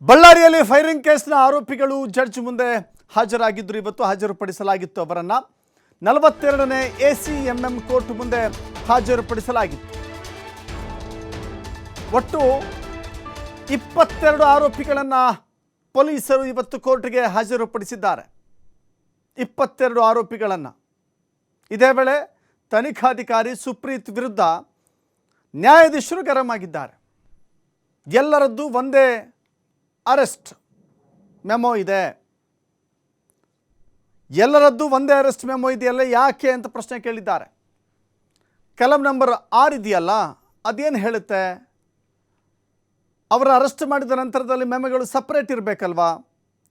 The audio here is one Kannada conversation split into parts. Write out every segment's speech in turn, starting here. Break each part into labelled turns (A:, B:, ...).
A: ಬಳ್ಳಾರಿಯಲ್ಲಿ ಫೈರಿಂಗ್ ಕೇಸ್ನ ಆರೋಪಿಗಳು ಜಡ್ಜ್ ಮುಂದೆ ಹಾಜರಾಗಿದ್ದರು. ಇವತ್ತು ಹಾಜರುಪಡಿಸಲಾಗಿತ್ತು. ಅವರನ್ನ 42ನೇ ACMM ಕೋರ್ಟ್ ಮುಂದೆ ಹಾಜರುಪಡಿಸಲಾಗಿತ್ತು. ಒಟ್ಟು 22 ಆರೋಪಿಗಳನ್ನು ಪೊಲೀಸರು ಇವತ್ತು ಕೋರ್ಟ್ಗೆ ಹಾಜರುಪಡಿಸಿದ್ದಾರೆ. 22 ಆರೋಪಿಗಳನ್ನು. ಇದೇ ವೇಳೆ ತನಿಖಾಧಿಕಾರಿ ಸುಪ್ರೀತ್ ವಿರುದ್ಧ ನ್ಯಾಯಾಧೀಶರು ಗರಂ ಆಗಿದ್ದಾರೆ. ಎಲ್ಲರದ್ದು ಒಂದೇ ಅರೆಸ್ಟ್ ಮೆಮೊ ಇದೆ, ಎಲ್ಲರದ್ದು ಒಂದೇ ಅರೆಸ್ಟ್ ಮೆಮೊ ಇದೆಯಲ್ಲ, ಯಾಕೆ ಅಂತ ಪ್ರಶ್ನೆ ಕೇಳಿದ್ದಾರೆ. ಕಲಂ ನಂಬರ್ 6 ಇದೆಯಲ್ಲ, ಅದೇನು ಹೇಳುತ್ತೆ? ಅವರ ಅರೆಸ್ಟ್ ಮಾಡಿದ ನಂತರದಲ್ಲಿ ಮೆಮೊಗಳು ಸಪ್ರೇಟ್ ಇರಬೇಕಲ್ವಾ,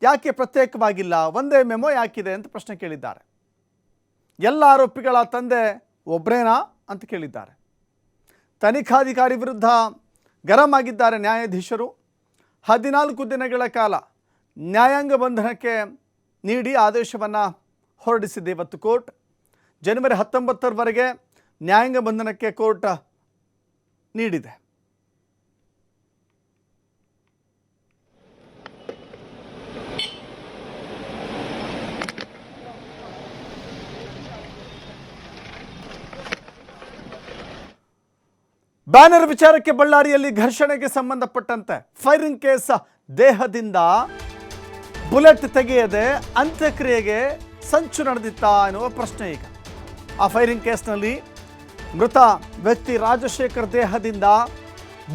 A: ಯಾಕೆ ಪ್ರತ್ಯೇಕವಾಗಿಲ್ಲ, ಒಂದೇ ಮೆಮೊ ಯಾಕಿದೆ ಅಂತ ಪ್ರಶ್ನೆ ಕೇಳಿದ್ದಾರೆ. ಎಲ್ಲ ಆರೋಪಿಗಳ ತಂದೆ ಒಬ್ಬರೇನಾ ಅಂತ ಕೇಳಿದ್ದಾರೆ. ತನಿಖಾಧಿಕಾರಿ ವಿರುದ್ಧ ಗರಂ ಆಗಿದ್ದಾರೆ ನ್ಯಾಯಾಧೀಶರು. 14 ದಿನಗಳ ಕಾಲ ನ್ಯಾಯಾಂಗ ಬಂಧನಕ್ಕೆ ನೀಡಿ ಆದೇಶವನ್ನು ಹೊರಡಿಸಿದೆ ಇವತ್ತು ಕೋರ್ಟ್. ಜನವರಿ 19ರವರೆಗೆ ನ್ಯಾಯಾಂಗ ಬಂಧನಕ್ಕೆ ಕೋರ್ಟ್ ನೀಡಿದೆ. ಬ್ಯಾನರ್ ವಿಚಾರಕ್ಕೆ ಬಳ್ಳಾರಿಯಲ್ಲಿ ಘರ್ಷಣೆಗೆ ಸಂಬಂಧಪಟ್ಟಂತೆ ಫೈರಿಂಗ್ ಕೇಸ್ ದೇಹದಿಂದ ಬುಲೆಟ್ ತೆಗೆಯದೆ ಅಂತ್ಯಕ್ರಿಯೆಗೆ ಸಂಚು ನಡೆದಿತ್ತಾ ಎನ್ನುವ ಪ್ರಶ್ನೆ ಈಗ. ಆ ಫೈರಿಂಗ್ ಕೇಸ್ನಲ್ಲಿ ಮೃತ ವ್ಯಕ್ತಿ ರಾಜಶೇಖರ್ ದೇಹದಿಂದ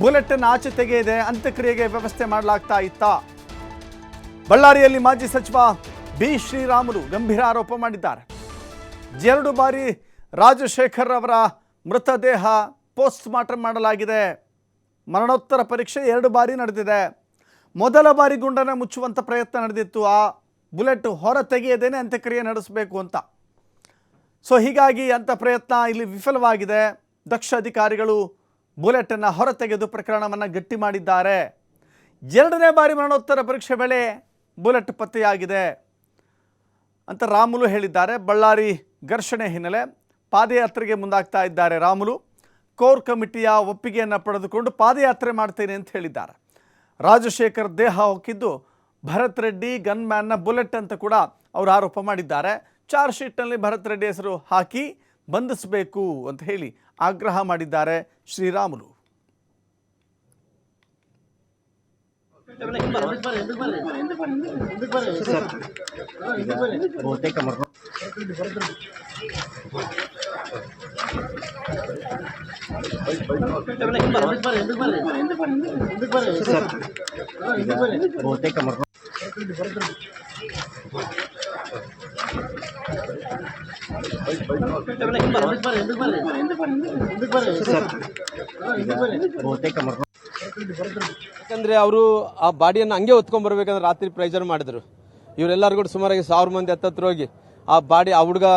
A: ಬುಲೆಟನ್ನು ಆಚೆ ತೆಗೆಯದೆ ಅಂತ್ಯಕ್ರಿಯೆಗೆ ವ್ಯವಸ್ಥೆ ಮಾಡಲಾಗ್ತಾ ಇತ್ತಾ? ಬಳ್ಳಾರಿಯಲ್ಲಿ ಮಾಜಿ ಸಚಿವ ಬಿ ಶ್ರೀರಾಮುಲು ಗಂಭೀರ ಆರೋಪ ಮಾಡಿದ್ದಾರೆ. 2 ಬಾರಿ ರಾಜಶೇಖರ್ ಅವರ ಮೃತದೇಹ ಪೋಸ್ಟ್ ಮಾರ್ಟಮ್ ಮಾಡಲಾಗಿದೆ. ಮರಣೋತ್ತರ ಪರೀಕ್ಷೆ 2 ಬಾರಿ ನಡೆದಿದೆ. ಮೊದಲ ಬಾರಿ ಗುಂಡನ್ನು ಮುಚ್ಚುವಂಥ ಪ್ರಯತ್ನ ನಡೆದಿತ್ತು. ಆ ಬುಲೆಟ್ ಹೊರ ತೆಗೆಯದೇನೆ ಅಂತ್ಯಕ್ರಿಯೆ ನಡೆಸಬೇಕು ಅಂತ. ಸೊ ಹೀಗಾಗಿ ಅಂಥ ಪ್ರಯತ್ನ ಇಲ್ಲಿ ವಿಫಲವಾಗಿದೆ. ದಕ್ಷ ಅಧಿಕಾರಿಗಳು ಬುಲೆಟನ್ನು ಹೊರ ತೆಗೆದು ಪ್ರಕರಣವನ್ನು ಗಟ್ಟಿ ಮಾಡಿದ್ದಾರೆ. 2ನೇ ಬಾರಿ ಮರಣೋತ್ತರ ಪರೀಕ್ಷೆ ವೇಳೆ ಬುಲೆಟ್ ಪತ್ತೆಯಾಗಿದೆ ಅಂತ ರಾಮುಲು ಹೇಳಿದ್ದಾರೆ. ಬಳ್ಳಾರಿ ಘರ್ಷಣೆ ಹಿನ್ನೆಲೆ ಪಾದಯಾತ್ರೆಗೆ ಮುಂದಾಗ್ತಾ ಇದ್ದಾರೆ ರಾಮುಲು. ಕೋರ್ ಕಮಿಟಿಯ ಒಪ್ಪಿಗೆಯನ್ನು ಪಡೆದುಕೊಂಡು ಪಾದಯಾತ್ರೆ ಮಾಡ್ತೇನೆ ಅಂತ ಹೇಳಿದ್ದಾರೆ. ರಾಜಶೇಖರ್ ದೇಹ ಹೊಕ್ಕಿದ್ದು ಭರತ್ ರೆಡ್ಡಿ ಗನ್ಮ್ಯಾನ್ನ ಬುಲೆಟ್ ಅಂತ ಕೂಡ ಅವರು ಆರೋಪ ಮಾಡಿದ್ದಾರೆ. ಚಾರ್ಜ್ ಶೀಟ್ನಲ್ಲಿ ಭರತ್ ರೆಡ್ಡಿ ಹೆಸರು ಹಾಕಿ ಬಂಧಿಸಬೇಕು ಅಂತ ಹೇಳಿ ಆಗ್ರಹ ಮಾಡಿದ್ದಾರೆ ಶ್ರೀರಾಮುಲು.
B: ಯಾಕಂದ್ರೆ ಅವರು ಆ ಬಾಡಿಯನ್ನು ಹಂಗೆ ಹೊತ್ಕೊಂಡ್ ಬರ್ಬೇಕಂದ್ರೆ ರಾತ್ರಿ ಪ್ರೆಷರ್ ಮಾಡಿದ್ರು. ಇವರೆಲ್ಲರೂ ಕೂಡ ಸುಮಾರಾಗಿ 1000 ಮಂದಿ ಹತ್ತತ್ರ ಹೋಗಿ ಆ ಬಾಡಿ ಆ ಹುಡುಗ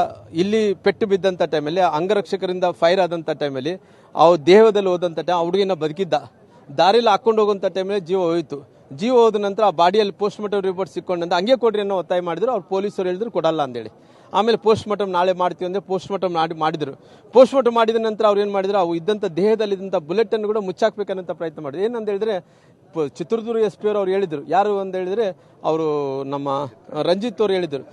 B: ಇಲ್ಲಿ ಪೆಟ್ಟು ಬಿದ್ದಂಥ ಟೈಮಲ್ಲಿ ಅಂಗರಕ್ಷಕರಿಂದ ಫೈರ್ ಆದಂಥ ಟೈಮಲ್ಲಿ ಆ ದೇಹದಲ್ಲಿ ಹೋದಂಥ ಟೈಮ್ ಆ ಹುಡುಗಿನ ಬದುಕಿದ್ದ. ದಾರಿಯಲ್ಲಿ ಹಾಕೊಂಡು ಹೋಗುವಂಥ ಟೈಮಲ್ಲಿ ಜೀವ ಹೋಯಿತು. ಜೀವ ಹೋದ ನಂತರ ಆ ಬಾಡಿಯಲ್ಲಿ ಪೋಸ್ಟ್ ಮಾರ್ಟಮ್ ರಿಪೋರ್ಟ್ ಸಿಕ್ಕೊಂಡಂತ ಹಂಗೆ ಕೊಡ್ರಿ ಅನ್ನೋ ಒತ್ತಾಯ ಮಾಡಿದ್ರು. ಅವ್ರು ಪೊಲೀಸರು ಹೇಳಿದ್ರು ಕೊಡಲ್ಲ ಅಂತೇಳಿ. ಆಮೇಲೆ ಪೋಸ್ಟ್ ಮಾರ್ಟಮ್ ನಾಳೆ ಮಾಡ್ತೀವಿ ಅಂದರೆ ಪೋಸ್ಟ್ ಮಾರ್ಟಮ್ ಮಾಡಿದ್ರು. ಪೋಸ್ಟ್ ಮಾರ್ಟಮ್ ಮಾಡಿದ ನಂತರ ಅವ್ರು ಏನು ಮಾಡಿದ್ರು, ಅವು ಇದ್ದಂಥ ದೇಹದಲ್ಲಿ ಇದ್ದಂಥ ಬುಲೆಟ್ ಅನ್ನು ಕೂಡ ಮುಚ್ಚಾಕ್ಬೇಕನ್ನಂತ ಪ್ರಯತ್ನ ಮಾಡಿದ್ರು. ಏನಂತ ಹೇಳಿದ್ರೆ ಚಿತ್ರದುರ್ಗ SP ಅವರು ಹೇಳಿದ್ರು. ಯಾರು ಅಂತ ಹೇಳಿದ್ರೆ ಅವರು ನಮ್ಮ ರಂಜಿತ್ ಅವರು ಹೇಳಿದ್ರು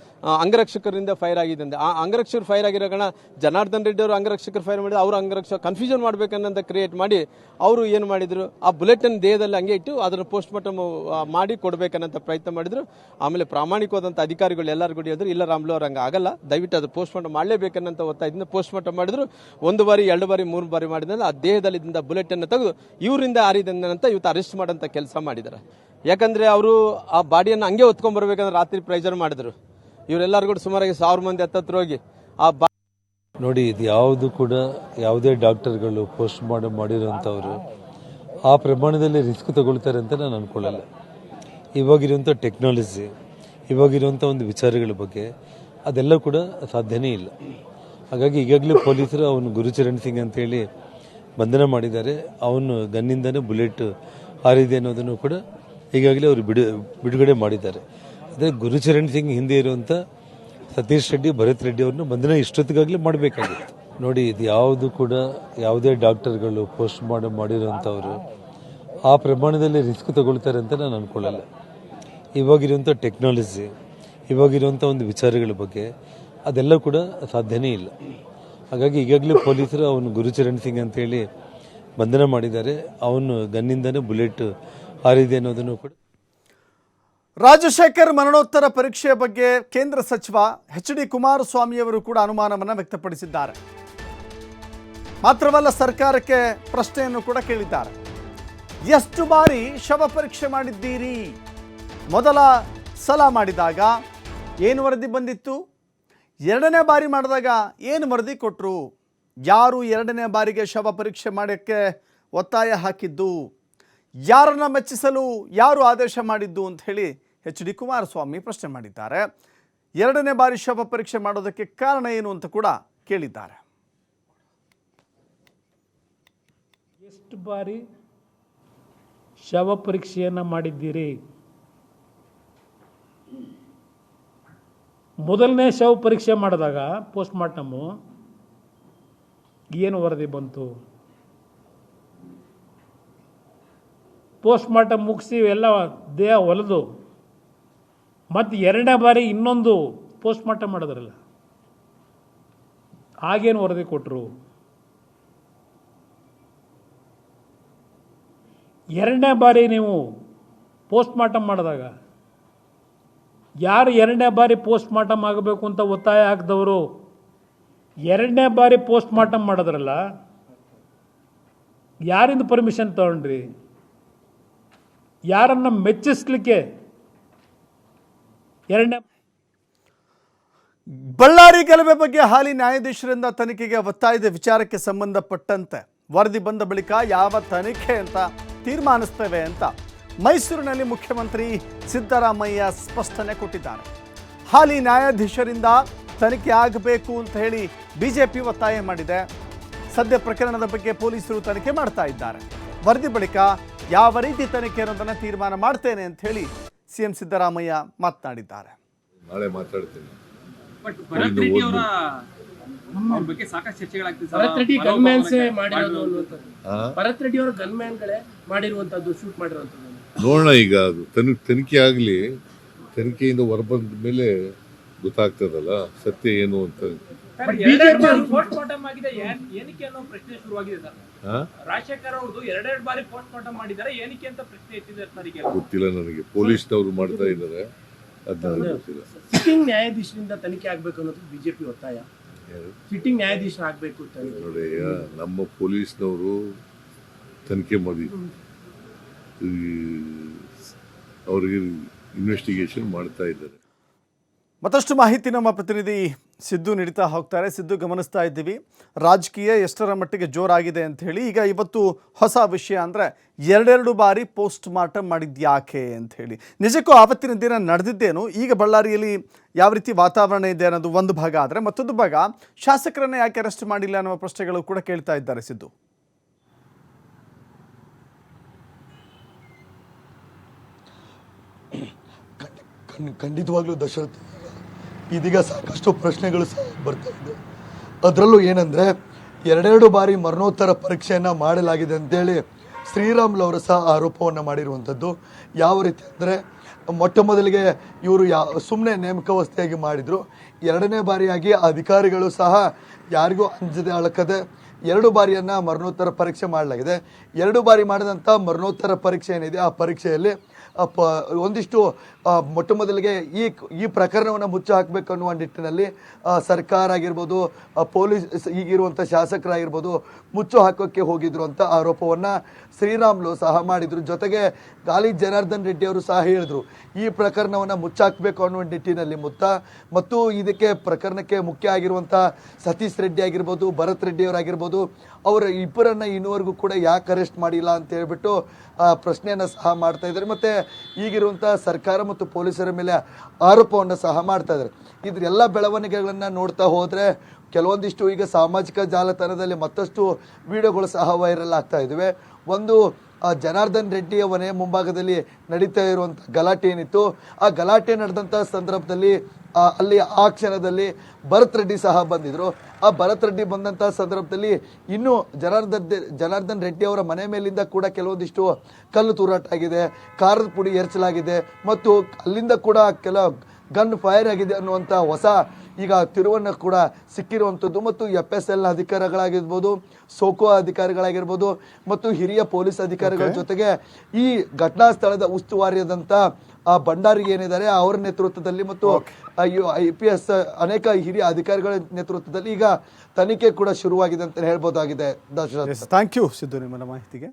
B: ಅಂಗರಕ್ಷಕರಿಂದ ಫೈರ್ ಆಗಿದೆ ಅಂತ. ಆ ಅಂಗರಕ್ಷಕರು ಫೈರ್ ಆಗಿರೋ ಕಾರಣ ಜನಾರ್ದನ್ ರೆಡ್ಡಿ ಅವರು ಅಂಗರಕ್ಷಕರು ಫೈರ್ ಮಾಡಿದ್ರು. ಅವರು ಅಂಗರಕ್ಷಕ ಕನ್ಫ್ಯೂಷನ್ ಮಾಡ್ಬೇಕನ್ನಂತ ಕ್ರಿಯೇಟ್ ಮಾಡಿ ಅವರು ಏನು ಮಾಡಿದ್ರು, ಆ ಬುಲೆಟ್ ಅನ್ನು ದೇಹದಲ್ಲಿ ಹಂಗೆ ಇಟ್ಟು ಅದನ್ನು ಪೋಸ್ಟ್ ಮಾರ್ಟಮ್ ಮಾಡಿ ಕೊಡ್ಬೇಕನ್ನಂತ ಪ್ರಯತ್ನ ಮಾಡಿದ್ರು. ಆಮೇಲೆ ಪ್ರಾಮಾಣಿಕವಾದಂಥ ಅಧಿಕಾರಿಗಳು ಎಲ್ಲರೂ ಕೂಡ ಹೇಳಿದ್ರು, ಇಲ್ಲ ರಾಮ್ಲು ಅವ್ರು ಹಂಗೆ ಆಗಲ್ಲ, ದಯವಿಟ್ಟು ಅದು ಪೋಸ್ಟ್ ಮಾರ್ಟಮ್ ಮಾಡಲೇಬೇಕನ್ನಂತ ಒತ್ತಾಯದಿಂದ ಪೋಸ್ಟ್ ಮಾರ್ಟಮ್ ಮಾಡಿದ್ರು. 1 ಬಾರಿ 2 ಬಾರಿ 3 ಬಾರಿ ಮಾಡಿದ್ರೆ ಆ ದೇಹದಲ್ಲಿದ್ದ ಬುಲೆಟ್ ಅನ್ನು ತೆಗೆದು ಇವರಿಂದ ಆರಿದಂತ ಇವತ್ತು ಅರೆಸ್ಟ್ ಮಾಡೋಂಥ ಕೆಲಸ ಮಾಡಿದ್ದಾರೆ. ಯಾಕಂದ್ರೆ ಅವರು ಆ ಬಾಡಿಯನ್ನು ಹಂಗೆ ಹೊತ್ಕೊಂಡ್ ಬರ್ಬೇಕಂದ್ರೆ ರಾತ್ರಿ ಪ್ರೆಷರ್ ಮಾಡಿದ್ರು. ಇವರೆಲ್ಲರೂ ಕೂಡ ಸುಮಾರಾಗಿ 1000 ಮಂದಿ ಹತ್ತತ್ರ ಹೋಗಿ ಆ
C: ನೋಡಿ, ಇದು ಯಾವುದು ಕೂಡ ಯಾವುದೇ ಡಾಕ್ಟರ್ಗಳು ಪೋಸ್ಟ್ ಮಾರ್ಟಮ್ ಮಾಡಿರೋಂಥವ್ರು ಆ ಪ್ರಮಾಣದಲ್ಲಿ ರಿಸ್ಕ್ ತಗೊಳ್ತಾರೆ ಅಂತ ನಾನು ಅನ್ಕೊಳ್ಳಲ್ಲ. ಇವಾಗಿರುವಂಥ ಟೆಕ್ನಾಲಜಿ, ಇವಾಗಿರುವಂಥ ಒಂದು ವಿಚಾರಗಳ ಬಗ್ಗೆ ಅದೆಲ್ಲ ಕೂಡ ಸಾಧ್ಯನೇ ಇಲ್ಲ. ಹಾಗಾಗಿ ಈಗಾಗಲೇ ಪೊಲೀಸರು ಅವನು ಗುರುಚರಣ್ ಸಿಂಗ್ ಅಂತೇಳಿ ಬಂಧನ ಮಾಡಿದ್ದಾರೆ. ಅವನು ಗನ್ನಿಂದನೇ ಬುಲೆಟ್ ಹಾರಿದೆ ಅನ್ನೋದನ್ನು ಕೂಡ ಈಗಾಗಲೇ ಅವರು ಬಿಡುಗಡೆ ಮಾಡಿದ್ದಾರೆ. ಅದೇ ಗುರುಚರಣ್ ಸಿಂಗ್ ಹಿಂದೆ ಇರುವಂಥ ಸತೀಶ್ ರೆಡ್ಡಿ, ಭರತ್ ರೆಡ್ಡಿ ಅವ್ರನ್ನ ಬಂಧನ ಇಷ್ಟೊತ್ತಿಗಾಗಲೇ ಮಾಡಬೇಕಾಗಿತ್ತು. ನೋಡಿ, ಇದು ಯಾವುದು ಕೂಡ ಯಾವುದೇ ಡಾಕ್ಟರ್ಗಳು ಪೋಸ್ಟ್ ಮಾರ್ಟಮ್ ಮಾಡಿರೋಂಥವ್ರು ಆ ಪ್ರಮಾಣದಲ್ಲಿ ರಿಸ್ಕ್ ತಗೊಳ್ತಾರೆ ಅಂತ ನಾನು ಅಂದ್ಕೊಳ್ಳಲ್ಲ. ಇವಾಗಿರುವಂಥ ಟೆಕ್ನಾಲಜಿ, ಇವಾಗಿರುವಂಥ ಒಂದು ವಿಚಾರಗಳ ಬಗ್ಗೆ ಅದೆಲ್ಲ ಕೂಡ ಸಾಧ್ಯನೇ ಇಲ್ಲ. ಹಾಗಾಗಿ ಈಗಾಗಲೇ ಪೊಲೀಸರು ಅವನು ಗುರುಚರಣ್ ಸಿಂಗ್ ಅಂತೇಳಿ ಬಂಧನ ಮಾಡಿದ್ದಾರೆ. ಅವನು ಗನ್ನಿಂದನೇ ಬುಲೆಟ್ ಹಾರಿದೆ ಅನ್ನೋದನ್ನು ಕೂಡ.
A: ರಾಜಶೇಖರ್ ಮರಣೋತ್ತರ ಪರೀಕ್ಷೆಯ ಬಗ್ಗೆ ಕೇಂದ್ರ ಸಚಿವ ಎಚ್.ಡಿ. ಕುಮಾರಸ್ವಾಮಿಯವರು ಕೂಡ ಅನುಮಾನವನ್ನು ವ್ಯಕ್ತಪಡಿಸಿದ್ದಾರೆ. ಮಾತ್ರವಲ್ಲ, ಸರ್ಕಾರಕ್ಕೆ ಪ್ರಶ್ನೆಯನ್ನು ಕೂಡ ಕೇಳಿದ್ದಾರೆ. ಎಷ್ಟು ಬಾರಿ ಶವ ಪರೀಕ್ಷೆ ಮಾಡಿದ್ದೀರಿ? ಮೊದಲ ಸಲ ಮಾಡಿದಾಗ ಏನು ವರದಿ ಬಂದಿತ್ತು? ಎರಡನೇ ಬಾರಿ ಮಾಡಿದಾಗ ಏನು ವರದಿ ಕೊಟ್ಟರು? ಯಾರು ಎರಡನೇ ಬಾರಿಗೆ ಶವ ಪರೀಕ್ಷೆ ಮಾಡೋಕ್ಕೆ ಒತ್ತಾಯ ಹಾಕಿದ್ದು? ಯಾರನ್ನು ಮೆಚ್ಚಿಸಲು ಯಾರು ಆದೇಶ ಮಾಡಿದ್ದು ಅಂತ ಹೇಳಿ ಎಚ್.ಡಿ. ಕುಮಾರಸ್ವಾಮಿ ಪ್ರಶ್ನೆ ಮಾಡಿದ್ದಾರೆ. ಎರಡನೇ ಬಾರಿ ಶವ ಪರೀಕ್ಷೆ ಮಾಡೋದಕ್ಕೆ ಕಾರಣ ಏನು ಅಂತ ಕೂಡ ಕೇಳಿದ್ದಾರೆ.
D: ಎಷ್ಟು ಬಾರಿ ಶವ ಪರೀಕ್ಷೆಯನ್ನು ಮಾಡಿದ್ದೀರಿ? ಮೊದಲನೇ ಶವ ಪರೀಕ್ಷೆ ಮಾಡಿದಾಗ ಪೋಸ್ಟ್ ಮಾರ್ಟಮು ಏನು ವರದಿ ಬಂತು? ಪೋಸ್ಟ್ ಮಾರ್ಟಮ್ ಮುಗಿಸಿ ಎಲ್ಲ ದೇಹ ಹೊಲಿದು ಮತ್ತು ಎರಡನೇ ಬಾರಿ ಇನ್ನೊಂದು ಪೋಸ್ಟ್ ಮಾರ್ಟಮ್ ಮಾಡಿದ್ರಲ್ಲ, ಆಗೇನು ವರದಿ ಕೊಟ್ಟರು? ಎರಡನೇ ಬಾರಿ ನೀವು ಪೋಸ್ಟ್ ಮಾರ್ಟಮ್ ಮಾಡಿದಾಗ ಯಾರು ಎರಡನೇ ಬಾರಿ ಪೋಸ್ಟ್ ಮಾರ್ಟಮ್ ಆಗಬೇಕು ಅಂತ ಒತ್ತಾಯ ಹಾಕಿದವರು ಎರಡನೇ ಬಾರಿ ಪೋಸ್ಟ್ ಮಾರ್ಟಮ್ ಮಾಡಿದ್ರಲ್ಲ, ಯಾರಿಂದ ಪರ್ಮಿಷನ್ ತಗೊಂಡ್ರಿ? ಯಾರನ್ನ ಮೆಚ್ಚಿಸ್ಲಿಕ್ಕೆ ಎರಡನೇ?
A: ಬಳ್ಳಾರಿ ಗಲಭೆ ಬಗ್ಗೆ ಹಾಲಿ ನ್ಯಾಯಾಧೀಶರಿಂದ ತನಿಖೆಗೆ ಒತ್ತಾಯದ ವಿಚಾರಕ್ಕೆ ಸಂಬಂಧಪಟ್ಟಂತೆ ವರದಿ ಬಂದ ಬಳಿಕ ಯಾವ ತನಿಖೆ ಅಂತ ತೀರ್ಮಾನಿಸ್ತೇವೆ ಅಂತ ಮೈಸೂರಿನಲ್ಲಿ ಮುಖ್ಯಮಂತ್ರಿ ಸಿದ್ದರಾಮಯ್ಯ ಸ್ಪಷ್ಟನೆ ಕೊಟ್ಟಿದ್ದಾರೆ. ಹಾಲಿ ನ್ಯಾಯಾಧೀಶರಿಂದ ತನಿಖೆ ಆಗಬೇಕು ಅಂತ ಹೇಳಿ ಬಿಜೆಪಿ ಒತ್ತಾಯ ಮಾಡಿದೆ. ಸದ್ಯ ಪ್ರಕರಣದ ಬಗ್ಗೆ ಪೊಲೀಸರು ತನಿಖೆ ಮಾಡ್ತಾ ಇದ್ದಾರೆ. ವರದಿ ಬಳಿಕ ಯಾವ ರೀತಿ ತನಿಖೆ ಅನ್ನೋದನ್ನು ತೀರ್ಮಾನ ಮಾಡ್ತೇನೆ ಅಂತ ಹೇಳಿ ಸಿಎಂ ಸಿದ್ದರಾಮಯ್ಯ ಮಾತನಾಡಿದ್ದಾರೆ.
E: ನಾಳೆ ಮಾತಾಡ್ತೀನಿ.
F: ಭರತ್ ರೆಡ್ಡಿ ಅವರ ಬಗ್ಗೆ ಸಾಕಷ್ಟು ಚರ್ಚೆಗಳಾಗ್ತಿದೆ.
G: ಭರತ್ ರೆಡ್ಡಿ ಗನ್ಮ್ಯಾನ್ಸ್ ಮಾಡಿರೋದು, ಭರತ್ ರೆಡ್ಡಿ ಅವರ ಗನ್ಮ್ಯಾನ್ಗಳೇ ಮಾಡಿರುವಂತದ್ದು, ಶೂಟ್ ಮಾಡಿರುವಂತದ್ದು.
E: ನೋಡೋಣ, ಈಗ ಅದು ತನಿಖೆ ಆಗಲಿ. ತನಿಖೆಯಿಂದ ಹೊರಬಂದ ಮೇಲೆ ಗೊತ್ತಾಗ್ತದಲ್ಲ ಸತ್ಯ ಏನು ಅಂತ.
F: ಪೋಸ್ಟ್ ಮಾರ್ಟಮ್ ಆಗಿದೆ ಏನಕ್ಕೆ ಅನ್ನೋ ಪ್ರಶ್ನೆ ಶುರುವಾಗಿದೆ ಸರ್. ರಾಜಶೇಖರ್ ಅವ್ರದ್ದು ಎರಡೆರಡು ಬಾರಿ ಪೋಸ್ಟ್ ಮಾರ್ಟಮ್ ಮಾಡಿದ್ದಾರೆ, ಏನಕ್ಕೆ ಅಂತ ಪ್ರಶ್ನೆ ಎತ್ತಿದೆ ಸರ್.
E: ಗೊತ್ತಿಲ್ಲ ನನಗೆ, ಪೊಲೀಸ್ನವರು ಮಾಡ್ತಾ ಇದ್ದಾರೆ, ಅದನ್ನ ಗೊತ್ತಿಲ್ಲ.
G: ಸಿಟ್ಟಿಂಗ್ ನ್ಯಾಯಾಧೀಶರಿಂದ ತನಿಖೆ ಆಗ್ಬೇಕು ಅನ್ನೋದು ಬಿಜೆಪಿ ಒತ್ತಾಯ. ಸಿಟ್ಟಿಂಗ್ ನ್ಯಾಯಾಧೀಶ ಆಗ್ಬೇಕು
E: ನೋಡಿ, ನಮ್ಮ ಪೊಲೀಸ್ನವರು ತನಿಖೆ ಮಾಡಿ ಅವರಿಗೆ ಇನ್ವೆಸ್ಟಿಗೇಷನ್ ಮಾಡ್ತಾ ಇದ್ದಾರೆ.
A: ಮತ್ತಷ್ಟು ಮಾಹಿತಿ ನಮ್ಮ ಪ್ರತಿನಿಧಿ ಸಿದ್ದು ನೀಡ್ತಾ ಹೋಗ್ತಾರೆ. ಸಿದ್ದು, ಗಮನಿಸ್ತಾ ಇದ್ದೀವಿ ರಾಜಕೀಯ ಎಷ್ಟರ ಮಟ್ಟಿಗೆ ಜೋರಾಗಿದೆ ಅಂತ ಹೇಳಿ. ಈಗ ಇವತ್ತು ಹೊಸ ವಿಷಯ ಅಂದರೆ ಎರಡೆರಡು ಬಾರಿ ಪೋಸ್ಟ್ ಮಾರ್ಟಮ್ ಮಾಡಿದ್ಯಾಕೆ ಅಂತ ಹೇಳಿ. ನಿಜಕ್ಕೂ ಆವತ್ತಿನ ದಿನ ನಡೆದಿದ್ದೇನು? ಈಗ ಬಳ್ಳಾರಿಯಲ್ಲಿ ಯಾವ ರೀತಿ ವಾತಾವರಣ ಇದೆ ಅನ್ನೋದು ಒಂದು ಭಾಗ ಆದರೆ, ಮತ್ತೊಂದು ಭಾಗ ಶಾಸಕರನ್ನ ಯಾಕೆ ಅರೆಸ್ಟ್ ಮಾಡಿಲ್ಲ ಅನ್ನೋ ಪ್ರಶ್ನೆಗಳು ಕೂಡ ಕೇಳ್ತಾ ಇದ್ದಾರೆ. ಸಿದ್ದು,
H: ಖಂಡಿತವಾಗ್ಲೂ ದಶರಥ್, ಇದೀಗ ಸಾಕಷ್ಟು ಪ್ರಶ್ನೆಗಳು ಸಹ ಬರ್ತಾ ಇದೆ. ಅದರಲ್ಲೂ ಏನಂದರೆ, ಎರಡೆರಡು ಬಾರಿ ಮರಣೋತ್ತರ ಪರೀಕ್ಷೆಯನ್ನು ಮಾಡಲಾಗಿದೆ ಅಂತೇಳಿ ಶ್ರೀರಾಮುಲು ಅವರು ಸಹ ಆರೋಪವನ್ನು ಮಾಡಿರುವಂಥದ್ದು. ಯಾವ ರೀತಿ ಅಂದರೆ, ಮೊಟ್ಟ ಮೊದಲಿಗೆ ಇವರು ಸುಮ್ಮನೆ ನೇಮಕಾವಸ್ಥೆಯಾಗಿ ಮಾಡಿದರು. ಎರಡನೇ ಬಾರಿಯಾಗಿ ಅಧಿಕಾರಿಗಳು ಸಹ ಯಾರಿಗೂ ಅಂಜದೆ ಅಳಕದೆ ಎರಡು ಬಾರಿಯನ್ನು ಮರಣೋತ್ತರ ಪರೀಕ್ಷೆ ಮಾಡಲಾಗಿದೆ. ಎರಡು ಬಾರಿ ಮಾಡಿದಂಥ ಮರಣೋತ್ತರ ಪರೀಕ್ಷೆ ಏನಿದೆ, ಆ ಪರೀಕ್ಷೆಯಲ್ಲಿ ಒಂದಿಷ್ಟು ಮೊಟ್ಟ ಮೊದಲಿಗೆ ಈ ಪ್ರಕರಣವನ್ನು ಮುಚ್ಚಿ ಹಾಕಬೇಕು ಅನ್ನುವ ನಿಟ್ಟಿನಲ್ಲಿ ಸರ್ಕಾರ ಆಗಿರ್ಬೋದು, ಪೊಲೀಸ್ ಈಗಿರುವಂಥ ಶಾಸಕರಾಗಿರ್ಬೋದು ಮುಚ್ಚು ಹಾಕೋಕ್ಕೆ ಹೋಗಿದ್ರು ಅಂತ ಆರೋಪವನ್ನು ಶ್ರೀರಾಮುಲು ಸಹ ಮಾಡಿದರು. ಜೊತೆಗೆ ಗಾಲಿ ಜನಾರ್ದನ್ ರೆಡ್ಡಿ ಅವರು ಸಹ ಹೇಳಿದರು, ಈ ಪ್ರಕರಣವನ್ನು ಮುಚ್ಚಾಕಬೇಕು ಅನ್ನುವ ನಿಟ್ಟಿನಲ್ಲಿ ಮತ್ತು ಇದಕ್ಕೆ ಪ್ರಕರಣಕ್ಕೆ ಮುಖ್ಯ ಆಗಿರುವಂಥ ಸತೀಶ್ ರೆಡ್ಡಿ ಆಗಿರ್ಬೋದು, ಭರತ್ ರೆಡ್ಡಿ ಅವರಾಗಿರ್ಬೋದು, ಅವರ ಇಬ್ಬರನ್ನು ಇನ್ನೂವರೆಗೂ ಕೂಡ ಯಾಕೆ ಅರೆಸ್ಟ್ ಮಾಡಿಲ್ಲ ಅಂತ ಹೇಳ್ಬಿಟ್ಟು ಪ್ರಶ್ನೆಯನ್ನು ಸಹ ಮಾಡ್ತಾ ಇದ್ದಾರೆ. ಮತ್ತು ಈಗಿರುವಂಥ ಸರ್ಕಾರ ಮತ್ತು ಪೊಲೀಸರ ಮೇಲೆ ಆರೋಪವನ್ನು ಸಹ ಮಾಡ್ತಾ ಇದ್ದಾರೆ. ಇದರೆಲ್ಲ ಬೆಳವಣಿಗೆಗಳನ್ನು ನೋಡ್ತಾ ಹೋದರೆ ಕೆಲವೊಂದಿಷ್ಟು ಈಗ ಸಾಮಾಜಿಕ ಜಾಲತಾಣದಲ್ಲಿ ಮತ್ತಷ್ಟು ವಿಡಿಯೋಗಳು ಸಹ ವೈರಲ್ ಆಗ್ತಾ ಇದ್ದಾವೆ. ಒಂದು ಜನಾರ್ದನ್ ರೆಡ್ಡಿಯ ಮನೆ ಮುಂಭಾಗದಲ್ಲಿ ನಡೀತಾ ಇರುವಂಥ ಗಲಾಟೆ ಏನಿತ್ತು, ಆ ಗಲಾಟೆ ನಡೆದಂಥ ಸಂದರ್ಭದಲ್ಲಿ ಅಲ್ಲಿ ಆ ಕ್ಷಣದಲ್ಲಿ ಭರತ್ ರೆಡ್ಡಿ ಸಹ ಬಂದಿದ್ರು. ಆ ಭರತ್ ರೆಡ್ಡಿ ಬಂದಂತಹ ಸಂದರ್ಭದಲ್ಲಿ ಇನ್ನೂ ಜನಾರ್ದನ್ ರೆಡ್ಡಿ ಅವರ ಮನೆ ಮೇಲಿಂದ ಕೂಡ ಕೆಲವೊಂದಿಷ್ಟು ಕಲ್ಲು ತೂರಾಟ ಆಗಿದೆ, ಕಾರದ ಪುಡಿ ಎರಚಲಾಗಿದೆ ಮತ್ತು ಅಲ್ಲಿಂದ ಕೂಡ ಕೆಲ ಗನ್ ಫೈರ್ ಆಗಿದೆ ಅನ್ನುವಂಥ ಹೊಸ ಈಗ ತಿರುವನ್ನು ಕೂಡ ಸಿಕ್ಕಿರುವಂಥದ್ದು. ಮತ್ತು FSL ಅಧಿಕಾರಿಗಳಾಗಿರ್ಬೋದು, ಸೋಕೋ ಅಧಿಕಾರಿಗಳಾಗಿರ್ಬೋದು ಮತ್ತು ಹಿರಿಯ ಪೊಲೀಸ್ ಅಧಿಕಾರಿಗಳ ಜೊತೆಗೆ ಈ ಘಟನಾ ಸ್ಥಳದ ಉಸ್ತುವಾರಿಯಾದಂಥ ಭಂಡಾರಿ ಏನಿದ್ದಾರೆ ಅವರ ನೇತೃತ್ವದಲ್ಲಿ ಮತ್ತು IPS ಅನೇಕ ಹಿರಿಯ ಅಧಿಕಾರಿಗಳ ನೇತೃತ್ವದಲ್ಲಿ ಈಗ ತನಿಖೆ ಕೂಡ ಶುರುವಾಗಿದೆ ಅಂತ ಹೇಳ್ಬೋದಾಗಿದೆ. ದಶರಥ್,
A: ಥ್ಯಾಂಕ್ ಯು ಸಿದ್ದು ನಿಮ್ಮನ್ನ ಮಾಹಿತಿಗೆ.